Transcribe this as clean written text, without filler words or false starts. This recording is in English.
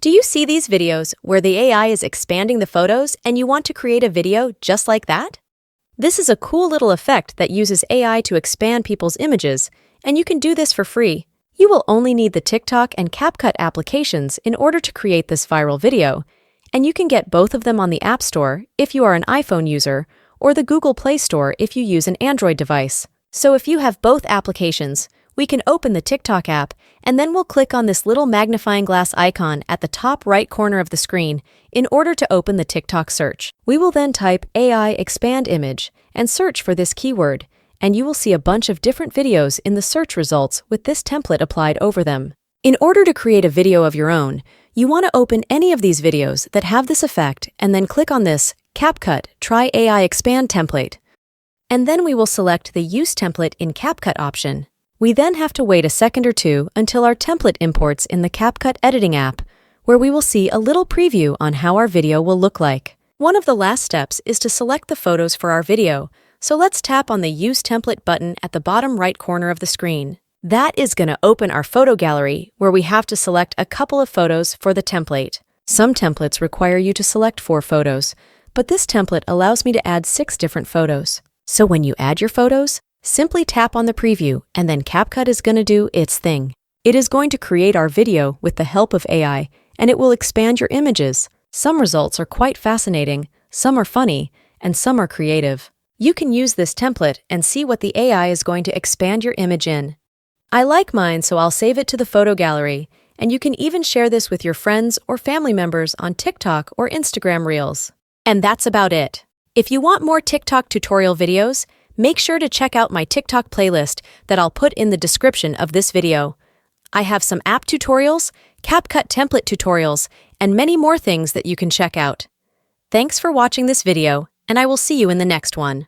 Do you see these videos where the AI is expanding the photos and you want to create a video just like that? This is a cool little effect that uses AI to expand people's images, and you can do this for free. You will only need the TikTok and CapCut applications in order to create this viral video, and you can get both of them on the App Store if you are an iPhone user, or the Google Play Store if you use an Android device. So if you have both applications, we can open the TikTok app, and then we'll click on this little magnifying glass icon at the top right corner of the screen in order to open the TikTok search. We will then type AI expand image and search for this keyword, and you will see a bunch of different videos in the search results with this template applied over them. In order to create a video of your own, you want to open any of these videos that have this effect and then click on this CapCut Try AI Expand template. And then we will select the Use Template in CapCut option. We then have to wait a second or two until our template imports in the CapCut editing app, where we will see a little preview on how our video will look like. One of the last steps is to select the photos for our video, so let's tap on the Use Template button at the bottom right corner of the screen. That is going to open our photo gallery, where we have to select a couple of photos for the template. Some templates require you to select 4 photos, but this template allows me to add 6 different photos. So when you add your photos, simply tap on the preview, and then CapCut is going to do its thing. It is going to create our video with the help of AI, and it will expand your images. Some results are quite fascinating, some are funny, and some are creative. You can use this template and see what the AI is going to expand your image in. I like mine, so I'll save it to the photo gallery, and you can even share this with your friends or family members on TikTok or Instagram Reels. And that's about it. If you want more TikTok tutorial videos, make sure to check out my TikTok playlist that I'll put in the description of this video. I have some app tutorials, CapCut template tutorials, and many more things that you can check out. Thanks for watching this video, and I will see you in the next one.